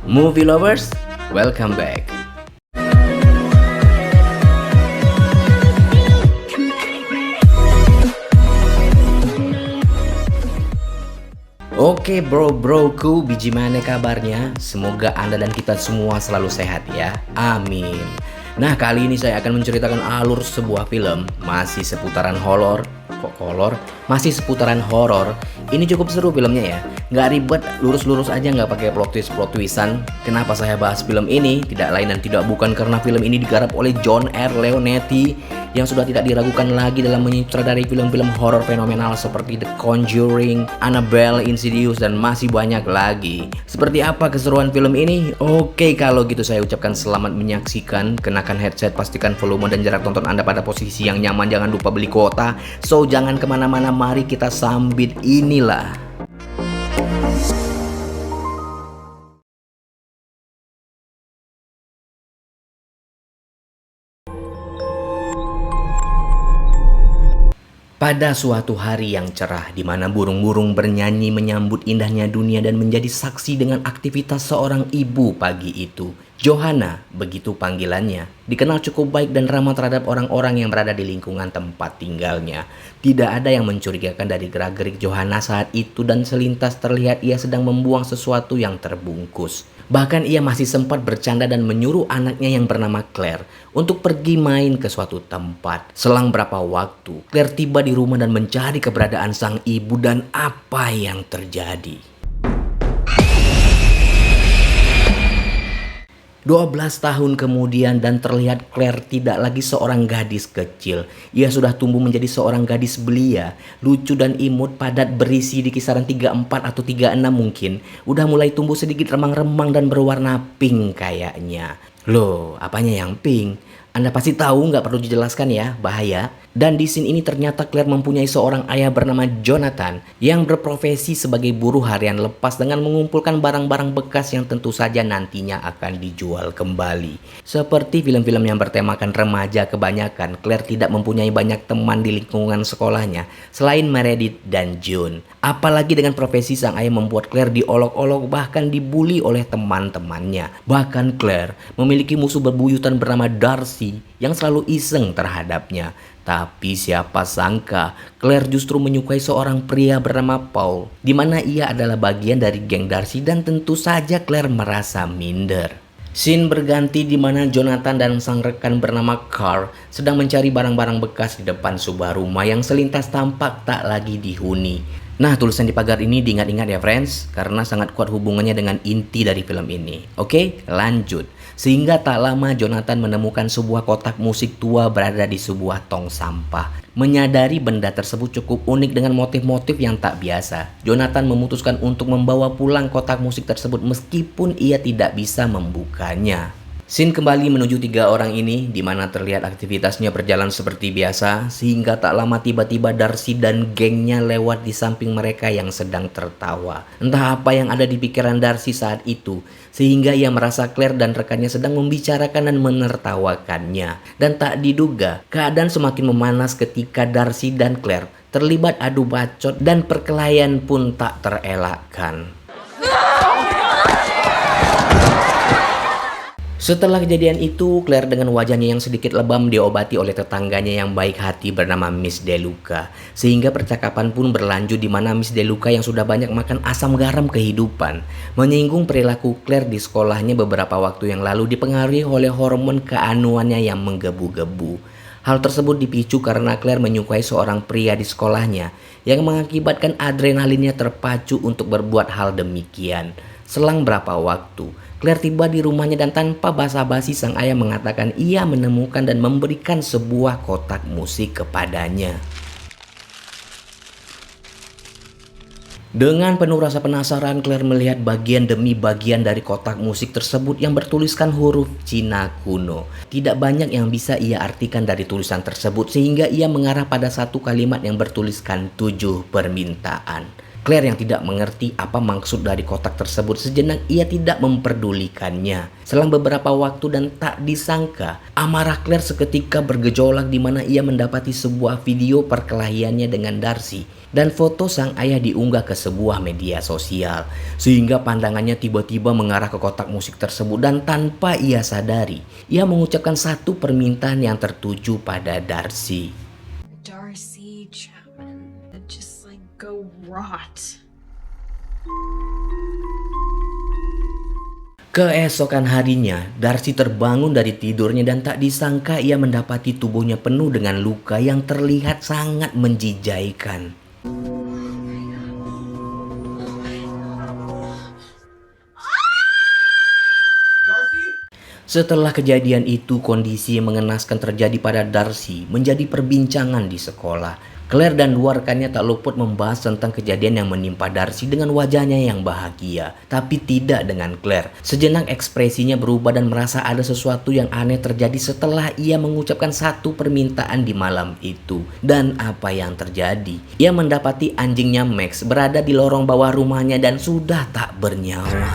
Movie lovers, welcome back. Oke broku, biji mana kabarnya? Semoga Anda dan kita semua selalu sehat ya. Amin. Nah, kali ini saya akan menceritakan alur sebuah film masih seputaran horor. Kok horor? Masih seputaran horor. Ini cukup seru filmnya ya. Nggak ribet, lurus-lurus aja, nggak pakai plot twistan. Kenapa saya bahas film ini? Tidak lain dan tidak bukan karena film ini digarap oleh John R. Leonetti yang sudah tidak diragukan lagi dalam menyutradari film-film horor fenomenal seperti The Conjuring, Annabelle, Insidious, dan masih banyak lagi. Seperti apa keseruan film ini? Oke, kalau gitu saya ucapkan selamat menyaksikan. Kenakan headset, pastikan volume dan jarak tonton Anda pada posisi yang nyaman. Jangan lupa beli kuota. So, jangan kemana-mana, mari kita sambit inilah. Pada suatu hari yang cerah di mana burung-burung bernyanyi menyambut indahnya dunia dan menjadi saksi dengan aktivitas seorang ibu pagi itu. Johanna, begitu panggilannya, dikenal cukup baik dan ramah terhadap orang-orang yang berada di lingkungan tempat tinggalnya. Tidak ada yang mencurigakan dari gerak-gerik Johanna saat itu dan selintas terlihat ia sedang membuang sesuatu yang terbungkus. Bahkan ia masih sempat bercanda dan menyuruh anaknya yang bernama Claire untuk pergi main ke suatu tempat. Selang berapa waktu, Claire tiba di rumah dan mencari keberadaan sang ibu dan apa yang terjadi. 12 tahun kemudian dan terlihat Claire tidak lagi seorang gadis kecil. Ia sudah tumbuh menjadi seorang gadis belia, lucu dan imut, padat berisi di kisaran 34 atau 36 mungkin. Udah mulai tumbuh sedikit remang-remang dan berwarna pink kayaknya. Loh, apanya yang pink? Anda pasti tahu, nggak perlu dijelaskan ya, bahaya. Dan di scene ini ternyata Claire mempunyai seorang ayah bernama Jonathan yang berprofesi sebagai buruh harian lepas dengan mengumpulkan barang-barang bekas yang tentu saja nantinya akan dijual kembali. Seperti film-film yang bertemakan remaja kebanyakan, Claire tidak mempunyai banyak teman di lingkungan sekolahnya selain Meredith dan June. Apalagi dengan profesi sang ayah membuat Claire diolok-olok bahkan dibully oleh teman-temannya. Bahkan Claire memiliki musuh bebuyutan bernama Darcy yang selalu iseng terhadapnya. Tapi siapa sangka Claire justru menyukai seorang pria bernama Paul, di mana ia adalah bagian dari geng Darcy dan tentu saja Claire merasa minder. Scene berganti di mana Jonathan dan sang rekan bernama Carl sedang mencari barang-barang bekas di depan sebuah rumah yang selintas tampak tak lagi dihuni. Nah, tulisan di pagar ini diingat-ingat ya friends, karena sangat kuat hubungannya dengan inti dari film ini. Oke, lanjut. Sehingga tak lama Jonathan menemukan sebuah kotak musik tua berada di sebuah tong sampah. Menyadari benda tersebut cukup unik dengan motif-motif yang tak biasa, Jonathan memutuskan untuk membawa pulang kotak musik tersebut meskipun ia tidak bisa membukanya. Scene kembali menuju 3 orang ini, di mana terlihat aktivitasnya berjalan seperti biasa, sehingga tak lama tiba-tiba Darcy dan gengnya lewat di samping mereka yang sedang tertawa. Entah apa yang ada di pikiran Darcy saat itu, sehingga ia merasa Claire dan rekannya sedang membicarakan dan menertawakannya. Dan tak diduga, keadaan semakin memanas ketika Darcy dan Claire terlibat adu bacot dan perkelahian pun tak terelakkan. Setelah kejadian itu, Claire dengan wajahnya yang sedikit lebam diobati oleh tetangganya yang baik hati bernama Miss DeLuca. Sehingga percakapan pun berlanjut di mana Miss DeLuca yang sudah banyak makan asam garam kehidupan menyinggung perilaku Claire di sekolahnya beberapa waktu yang lalu dipengaruhi oleh hormon keanuannya yang menggebu-gebu. Hal tersebut dipicu karena Claire menyukai seorang pria di sekolahnya yang mengakibatkan adrenalinnya terpacu untuk berbuat hal demikian. Selang berapa waktu, Claire tiba di rumahnya dan tanpa basa-basi sang ayah mengatakan ia menemukan dan memberikan sebuah kotak musik kepadanya. Dengan penuh rasa penasaran, Claire melihat bagian demi bagian dari kotak musik tersebut yang bertuliskan huruf Cina kuno. Tidak banyak yang bisa ia artikan dari tulisan tersebut sehingga ia mengarah pada satu kalimat yang bertuliskan 7 permintaan. Claire yang tidak mengerti apa maksud dari kotak tersebut, sejenak ia tidak memperdulikannya. Selang beberapa waktu dan tak disangka, amarah Claire seketika bergejolak di mana ia mendapati sebuah video perkelahiannya dengan Darcy dan foto sang ayah diunggah ke sebuah media sosial. Sehingga pandangannya tiba-tiba mengarah ke kotak musik tersebut dan tanpa ia sadari, ia mengucapkan satu permintaan yang tertuju pada Darcy. Darcy Chapman, just like go rot. Keesokan harinya, Darcy terbangun dari tidurnya dan tak disangka ia mendapati tubuhnya penuh dengan luka yang terlihat sangat menjijaikan. Setelah kejadian itu, kondisi yang mengenaskan terjadi pada Darcy menjadi perbincangan di sekolah. Claire dan dua rekannya tak luput membahas tentang kejadian yang menimpa Darcy dengan wajahnya yang bahagia. Tapi tidak dengan Claire. Sejenak ekspresinya berubah dan merasa ada sesuatu yang aneh terjadi setelah ia mengucapkan satu permintaan di malam itu. Dan apa yang terjadi? Ia mendapati anjingnya Max berada di lorong bawah rumahnya dan sudah tak bernyawa.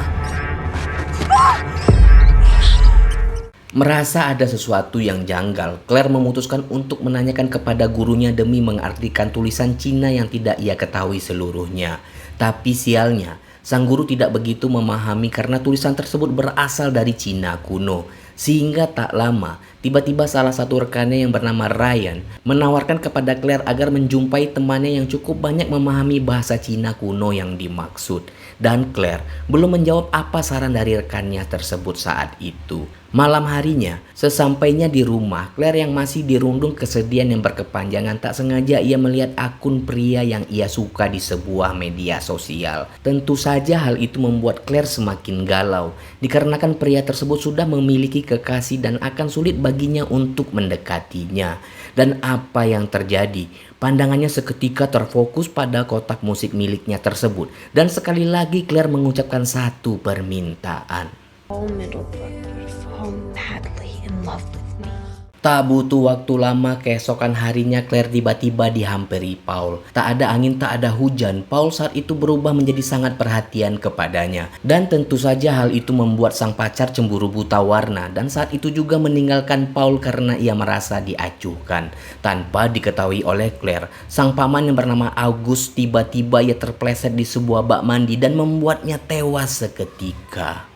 Merasa ada sesuatu yang janggal, Claire memutuskan untuk menanyakan kepada gurunya demi mengartikan tulisan Cina yang tidak ia ketahui seluruhnya. Tapi sialnya, sang guru tidak begitu memahami karena tulisan tersebut berasal dari Cina kuno. Sehingga tak lama, tiba-tiba salah satu rekannya yang bernama Ryan menawarkan kepada Claire agar menjumpai temannya yang cukup banyak memahami bahasa Cina kuno yang dimaksud. Dan Claire belum menjawab apa saran dari rekannya tersebut saat itu. Malam harinya, sesampainya di rumah, Claire yang masih dirundung kesedihan yang berkepanjangan tak sengaja ia melihat akun pria yang ia suka di sebuah media sosial. Tentu saja hal itu membuat Claire semakin galau, dikarenakan pria tersebut sudah memiliki kekasih dan akan sulit baginya untuk mendekatinya. Dan apa yang terjadi? Pandangannya seketika terfokus pada kotak musik miliknya tersebut. Dan sekali lagi Claire mengucapkan satu permintaan. Paul Middlebrook would fall madly in love with me. Tak butuh waktu lama, keesokan harinya Claire tiba-tiba dihampiri Paul. Tak ada angin, tak ada hujan. Paul saat itu berubah menjadi sangat perhatian kepadanya. Dan tentu saja hal itu membuat sang pacar cemburu buta warna. Dan saat itu juga meninggalkan Paul karena ia merasa diacuhkan. Tanpa diketahui oleh Claire, sang paman yang bernama August tiba-tiba ia terpleset di sebuah bak mandi dan membuatnya tewas seketika.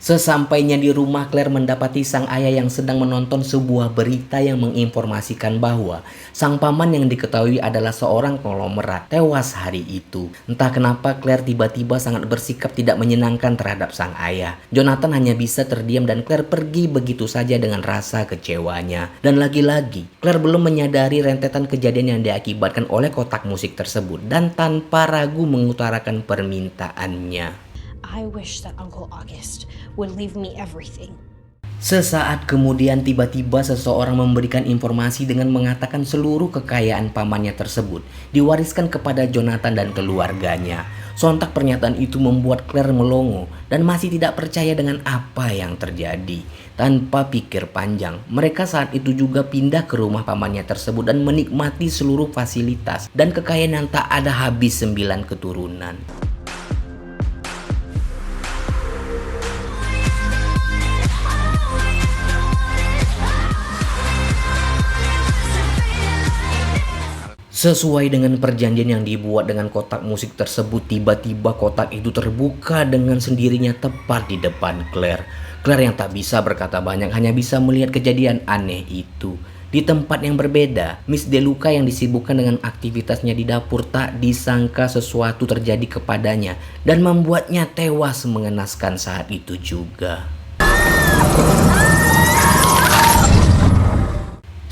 Sesampainya di rumah, Claire mendapati sang ayah yang sedang menonton sebuah berita yang menginformasikan bahwa sang paman yang diketahui adalah seorang konglomerat tewas hari itu. Entah kenapa Claire tiba-tiba sangat bersikap tidak menyenangkan terhadap sang ayah. Jonathan hanya bisa terdiam dan Claire pergi begitu saja dengan rasa kecewanya. Dan lagi-lagi, Claire belum menyadari rentetan kejadian yang diakibatkan oleh kotak musik tersebut dan tanpa ragu mengutarakan permintaannya. I wish that Uncle August would leave me everything. Sesaat kemudian tiba-tiba seseorang memberikan informasi dengan mengatakan seluruh kekayaan pamannya tersebut diwariskan kepada Jonathan dan keluarganya. Sontak pernyataan itu membuat Claire melongo dan masih tidak percaya dengan apa yang terjadi. Tanpa pikir panjang, mereka saat itu juga pindah ke rumah pamannya tersebut dan menikmati seluruh fasilitas dan kekayaan yang tak ada habis 9 keturunan. Sesuai dengan perjanjian yang dibuat dengan kotak musik tersebut, tiba-tiba kotak itu terbuka dengan sendirinya tepat di depan Claire. Claire yang tak bisa berkata banyak hanya bisa melihat kejadian aneh itu. Di tempat yang berbeda, Miss DeLuca yang disibukkan dengan aktivitasnya di dapur tak disangka sesuatu terjadi kepadanya dan membuatnya tewas mengenaskan saat itu juga.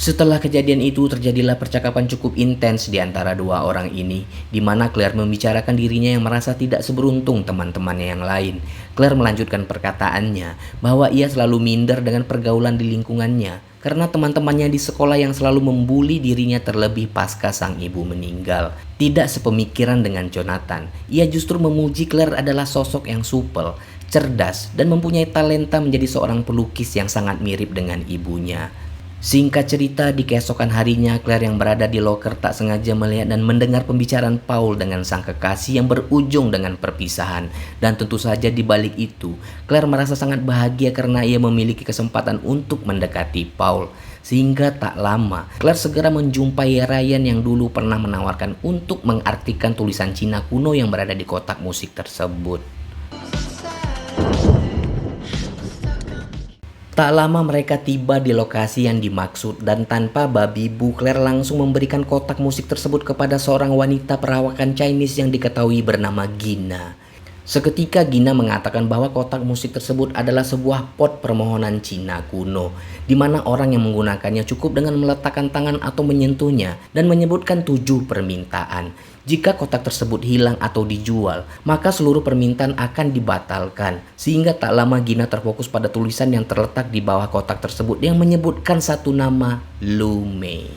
Setelah kejadian itu terjadilah percakapan cukup intens di antara dua orang ini, di mana Claire membicarakan dirinya yang merasa tidak seberuntung teman-temannya yang lain. Claire melanjutkan perkataannya bahwa ia selalu minder dengan pergaulan di lingkungannya karena teman-temannya di sekolah yang selalu membuli dirinya terlebih pasca sang ibu meninggal. Tidak sepemikiran dengan Jonathan, ia justru memuji Claire adalah sosok yang supel, cerdas, dan mempunyai talenta menjadi seorang pelukis yang sangat mirip dengan ibunya. Singkat cerita, di keesokan harinya Claire yang berada di loker tak sengaja melihat dan mendengar pembicaraan Paul dengan sang kekasih yang berujung dengan perpisahan. Dan tentu saja di balik itu, Claire merasa sangat bahagia karena ia memiliki kesempatan untuk mendekati Paul. Sehingga tak lama, Claire segera menjumpai Ryan yang dulu pernah menawarkan untuk mengartikan tulisan Cina kuno yang berada di kotak musik tersebut. Tak lama mereka tiba di lokasi yang dimaksud dan tanpa babi bu, Claire langsung memberikan kotak musik tersebut kepada seorang wanita perawakan Chinese yang diketahui bernama Gina. Seketika Gina mengatakan bahwa kotak musik tersebut adalah sebuah pot permohonan Cina kuno, di mana orang yang menggunakannya cukup dengan meletakkan tangan atau menyentuhnya dan menyebutkan 7 permintaan. Jika kotak tersebut hilang atau dijual, maka seluruh permintaan akan dibatalkan. Sehingga tak lama Gina terfokus pada tulisan yang terletak di bawah kotak tersebut yang menyebutkan satu nama, Lu Mei.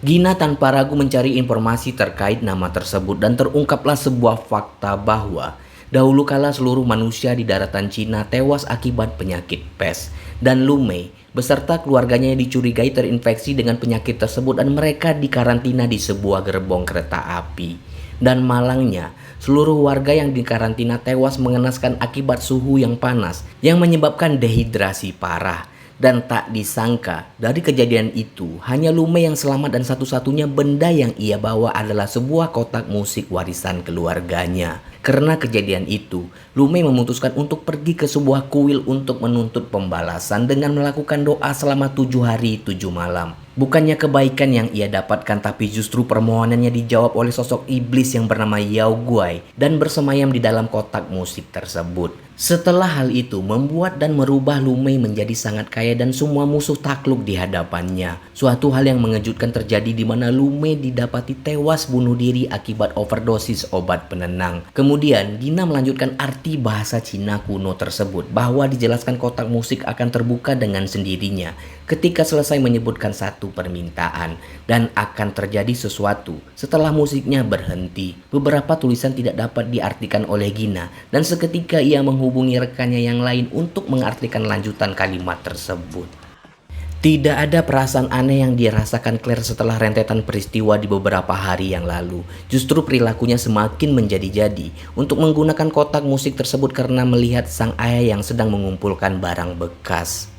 Gina tanpa ragu mencari informasi terkait nama tersebut dan terungkaplah sebuah fakta bahwa dahulu kala seluruh manusia di daratan Cina tewas akibat penyakit pes, dan Lu Mei beserta keluarganya dicurigai terinfeksi dengan penyakit tersebut dan mereka dikarantina di sebuah gerbong kereta api. Dan malangnya, seluruh warga yang dikarantina tewas mengenaskan akibat suhu yang panas yang menyebabkan dehidrasi parah. Dan tak disangka, dari kejadian itu, hanya Lu Mei yang selamat dan satu-satunya benda yang ia bawa adalah sebuah kotak musik warisan keluarganya. Karena kejadian itu, Lu Mei memutuskan untuk pergi ke sebuah kuil untuk menuntut pembalasan dengan melakukan doa selama 7 hari 7 malam. Bukannya kebaikan yang ia dapatkan, tapi justru permohonannya dijawab oleh sosok iblis yang bernama Yao Guai dan bersemayam di dalam kotak musik tersebut. Setelah hal itu membuat dan merubah Lu Mei menjadi sangat kaya dan semua musuh takluk di hadapannya. Suatu hal yang mengejutkan terjadi di mana Lu Mei didapati tewas bunuh diri akibat overdosis obat penenang. Kemudian Gina melanjutkan arti bahasa Cina kuno tersebut bahwa dijelaskan kotak musik akan terbuka dengan sendirinya ketika selesai menyebutkan satu permintaan dan akan terjadi sesuatu setelah musiknya berhenti. Beberapa tulisan tidak dapat diartikan oleh Gina dan seketika ia menghubungi rekannya yang lain untuk mengartikan lanjutan kalimat tersebut. Tidak ada perasaan aneh yang dirasakan Claire setelah rentetan peristiwa di beberapa hari yang lalu. Justru perilakunya semakin menjadi-jadi untuk menggunakan kotak musik tersebut karena melihat sang ayah yang sedang mengumpulkan barang bekas.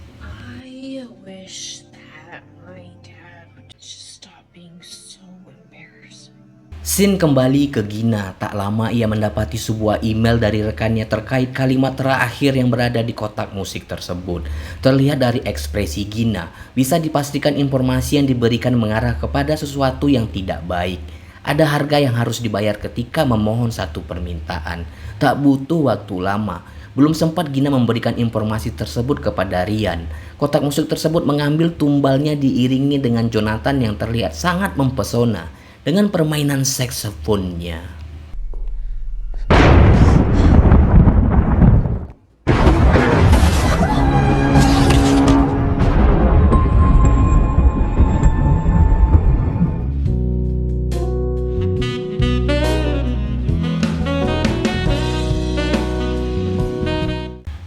I wish that my dad would just stop being so embarrassing. Scene kembali ke Gina. Tak lama ia mendapati sebuah email dari rekannya terkait kalimat terakhir yang berada di kotak musik tersebut. Terlihat dari ekspresi Gina, bisa dipastikan informasi yang diberikan mengarah kepada sesuatu yang tidak baik. Ada harga yang harus dibayar ketika memohon satu permintaan. Tak butuh waktu lama. Belum sempat Gina memberikan informasi tersebut kepada Ryan, kotak musik tersebut mengambil tumbalnya diiringi dengan Jonathan yang terlihat sangat mempesona dengan permainan saksofonnya.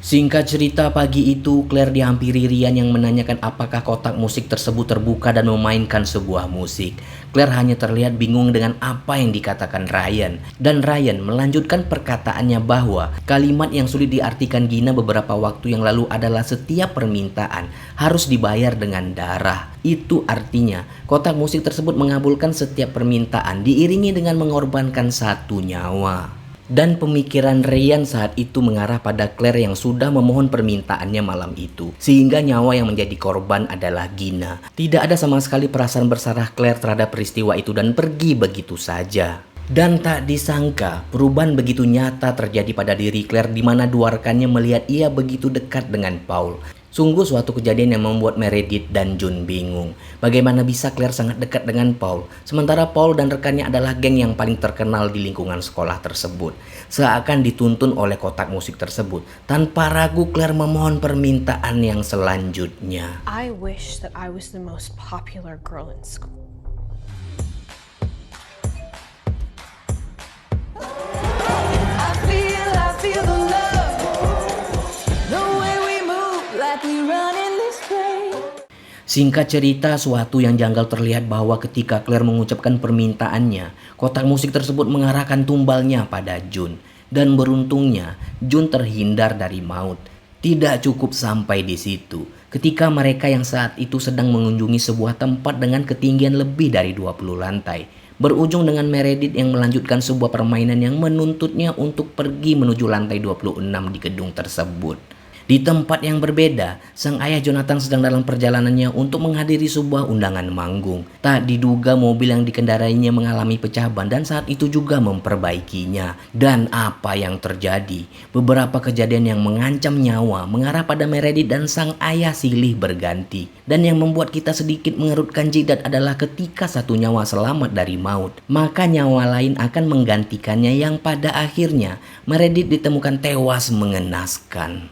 Singkat cerita, pagi itu Claire dihampiri Ryan yang menanyakan apakah kotak musik tersebut terbuka dan memainkan sebuah musik. Claire hanya terlihat bingung dengan apa yang dikatakan Ryan. Dan Ryan melanjutkan perkataannya bahwa kalimat yang sulit diartikan Gina beberapa waktu yang lalu adalah setiap permintaan harus dibayar dengan darah. Itu artinya kotak musik tersebut mengabulkan setiap permintaan diiringi dengan mengorbankan satu nyawa. Dan pemikiran Ryan saat itu mengarah pada Claire yang sudah memohon permintaannya malam itu. Sehingga nyawa yang menjadi korban adalah Gina. Tidak ada sama sekali perasaan bersalah Claire terhadap peristiwa itu dan pergi begitu saja. Dan tak disangka, perubahan begitu nyata terjadi pada diri Claire di mana dua rekannya melihat ia begitu dekat dengan Paul. Sungguh suatu kejadian yang membuat Meredith dan Jun bingung. Bagaimana bisa Claire sangat dekat dengan Paul, sementara Paul dan rekannya adalah geng yang paling terkenal di lingkungan sekolah tersebut. Seakan dituntun oleh kotak musik tersebut, tanpa ragu Claire memohon permintaan yang selanjutnya. I wish that I was the most popular girl in school. I feel the love, the way we move like we run in this place. Singkat cerita, suatu yang janggal terlihat bahwa ketika Claire mengucapkan permintaannya, kotak musik tersebut mengarahkan tumbalnya pada Jun. Dan beruntungnya, Jun terhindar dari maut. Tidak cukup sampai di situ. Ketika mereka yang saat itu sedang mengunjungi sebuah tempat dengan ketinggian lebih dari 20 lantai, berujung dengan Meredith yang melanjutkan sebuah permainan yang menuntutnya untuk pergi menuju lantai 26 di gedung tersebut. Di tempat yang berbeda, sang ayah Jonathan sedang dalam perjalanannya untuk menghadiri sebuah undangan manggung. Tak diduga mobil yang dikendarainya mengalami pecah ban dan saat itu juga memperbaikinya. Dan apa yang terjadi? Beberapa kejadian yang mengancam nyawa mengarah pada Meredith dan sang ayah silih berganti. Dan yang membuat kita sedikit mengerutkan jidat adalah ketika satu nyawa selamat dari maut, maka nyawa lain akan menggantikannya yang pada akhirnya Meredith ditemukan tewas mengenaskan.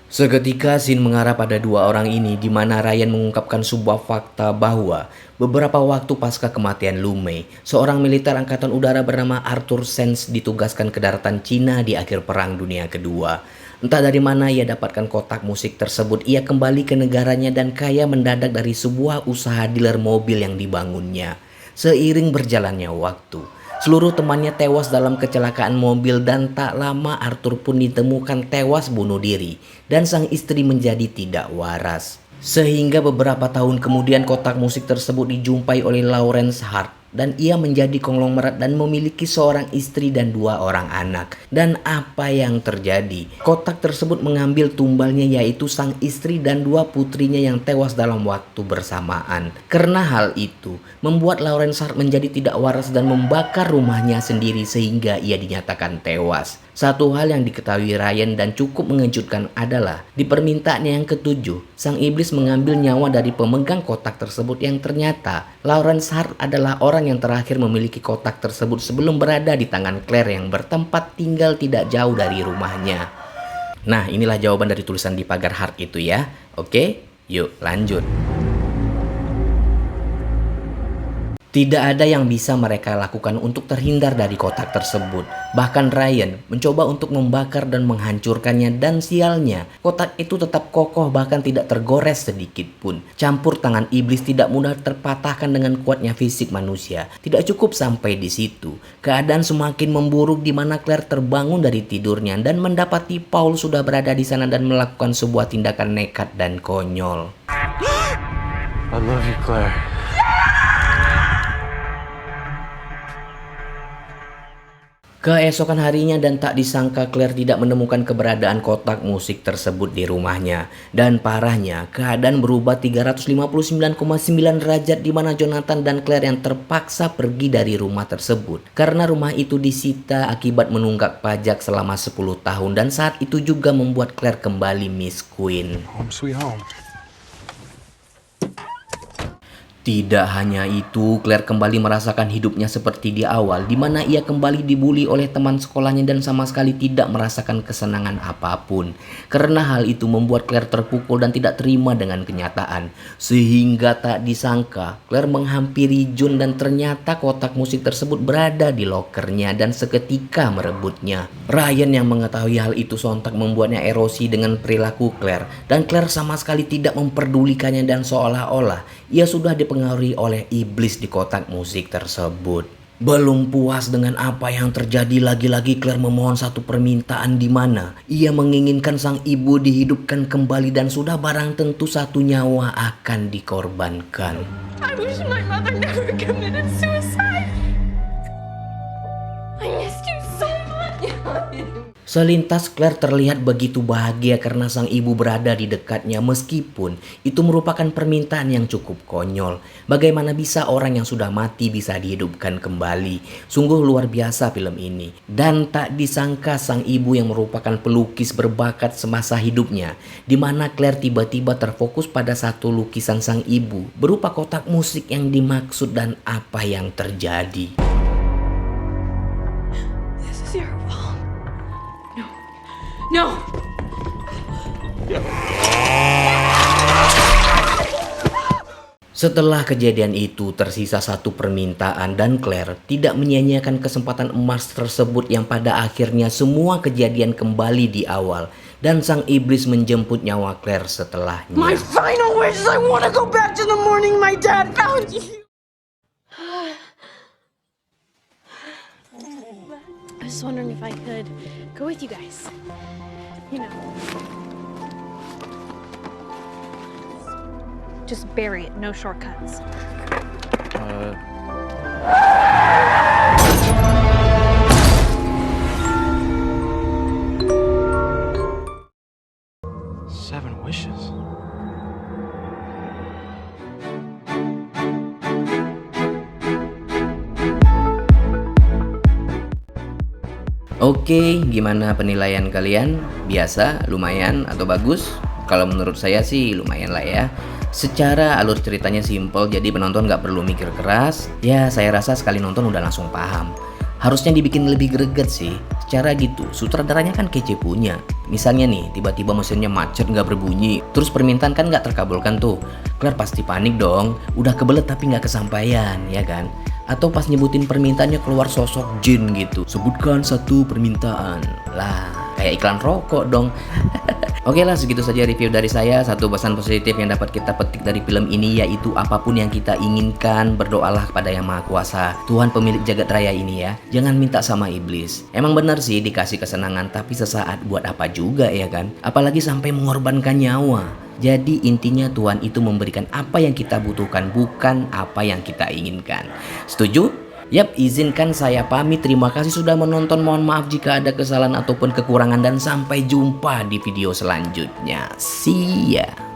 Seketika scene mengarah pada dua orang ini di mana Ryan mengungkapkan sebuah fakta bahwa beberapa waktu pasca kematian Lu Mei, seorang militer angkatan udara bernama Arthur Sands ditugaskan ke daratan Cina di akhir Perang Dunia Kedua. Entah dari mana ia dapatkan kotak musik tersebut, ia kembali ke negaranya dan kaya mendadak dari sebuah usaha dealer mobil yang dibangunnya. Seiring berjalannya waktu, seluruh temannya tewas dalam kecelakaan mobil dan tak lama Arthur pun ditemukan tewas bunuh diri dan sang istri menjadi tidak waras. Sehingga beberapa tahun kemudian kotak musik tersebut dijumpai oleh Lawrence Hart dan ia menjadi konglomerat dan memiliki seorang istri dan 2 orang anak. Dan apa yang terjadi? Kotak tersebut mengambil tumbalnya yaitu sang istri dan 2 putrinya yang tewas dalam waktu bersamaan. Karena hal itu membuat Lawrence Hart menjadi tidak waras dan membakar rumahnya sendiri sehingga ia dinyatakan tewas. Satu hal yang diketahui Ryan dan cukup mengejutkan adalah di permintaannya yang ke-7, sang iblis mengambil nyawa dari pemegang kotak tersebut yang ternyata Lawrence Hart adalah orang yang terakhir memiliki kotak tersebut sebelum berada di tangan Claire yang bertempat tinggal tidak jauh dari rumahnya. Nah, inilah jawaban dari tulisan di pagar Hart itu ya. Oke, yuk lanjut. Tidak ada yang bisa mereka lakukan untuk terhindar dari kotak tersebut. Bahkan Ryan mencoba untuk membakar dan menghancurkannya dan sialnya, kotak itu tetap kokoh bahkan tidak tergores sedikit pun. Campur tangan iblis tidak mudah terpatahkan dengan kuatnya fisik manusia. Tidak cukup sampai di situ. Keadaan semakin memburuk di mana Claire terbangun dari tidurnya dan mendapati Paul sudah berada di sana dan melakukan sebuah tindakan nekat dan konyol. I love you, Claire. Keesokan harinya dan tak disangka Claire tidak menemukan keberadaan kotak musik tersebut di rumahnya. Dan parahnya, keadaan berubah 359,9 derajat di mana Jonathan dan Claire yang terpaksa pergi dari rumah tersebut. Karena rumah itu disita akibat menunggak pajak selama 10 tahun dan saat itu juga membuat Claire kembali Miss Queen. Home sweet home. Tidak hanya itu, Claire kembali merasakan hidupnya seperti di awal, di mana ia kembali dibully oleh teman sekolahnya dan sama sekali tidak merasakan kesenangan apapun. Karena hal itu membuat Claire terpukul dan tidak terima dengan kenyataan. Sehingga tak disangka, Claire menghampiri Jun dan ternyata kotak musik tersebut berada di lokernya dan seketika merebutnya. Ryan yang mengetahui hal itu sontak membuatnya erosi dengan perilaku Claire. Dan Claire sama sekali tidak memperdulikannya dan seolah-olah ia sudah dipengaruhi oleh iblis di kotak musik tersebut. Belum puas dengan apa yang terjadi, lagi-lagi Claire memohon satu permintaan di mana ia menginginkan sang ibu dihidupkan kembali dan sudah barang tentu satu nyawa akan dikorbankan. I wish my mother never committed suicide. I missed you so much. Selintas Claire terlihat begitu bahagia karena sang ibu berada di dekatnya meskipun itu merupakan permintaan yang cukup konyol. Bagaimana bisa orang yang sudah mati bisa dihidupkan kembali? Sungguh luar biasa film ini. Dan tak disangka sang ibu yang merupakan pelukis berbakat semasa hidupnya, di mana Claire tiba-tiba terfokus pada satu lukisan sang ibu berupa kotak musik yang dimaksud dan apa yang terjadi. This is your fault. No. Setelah kejadian itu tersisa satu permintaan dan Claire tidak menyia-nyiakan kesempatan emas tersebut yang pada akhirnya semua kejadian kembali di awal dan sang iblis menjemput nyawa Claire setelahnya. My final wish is I want to go back to the morning my dad found you. I was wondering if I could go with you guys. You know. Just bury it, no shortcuts. Seven wishes. Oke, gimana penilaian kalian? Biasa, lumayan, atau bagus? Kalau menurut saya sih lumayan lah ya. Secara alur ceritanya simple, jadi penonton nggak perlu mikir keras. Ya, saya rasa sekali nonton udah langsung paham. Harusnya dibikin lebih greget sih. Secara gitu, sutradaranya kan kece punya. Misalnya nih, tiba-tiba mesinnya macet nggak berbunyi, terus permintaan kan nggak terkabulkan tuh. Claire pasti panik dong, udah kebelet tapi nggak kesampaian, ya kan? Atau pas nyebutin permintaannya keluar sosok jin gitu. Sebutkan satu permintaan. Lah, kayak iklan rokok dong. Oke lah, segitu saja review dari saya. Satu pesan positif yang dapat kita petik dari film ini yaitu apapun yang kita inginkan, berdoalah kepada Yang Maha Kuasa, Tuhan pemilik jagat raya ini ya. Jangan minta sama iblis. Emang benar sih dikasih kesenangan, tapi sesaat buat apa juga ya kan? Apalagi sampai mengorbankan nyawa. Jadi intinya Tuhan itu memberikan apa yang kita butuhkan, bukan apa yang kita inginkan. Setuju? Yap, izinkan saya pamit. Terima kasih sudah menonton. Mohon maaf jika ada kesalahan ataupun kekurangan dan sampai jumpa di video selanjutnya. See ya.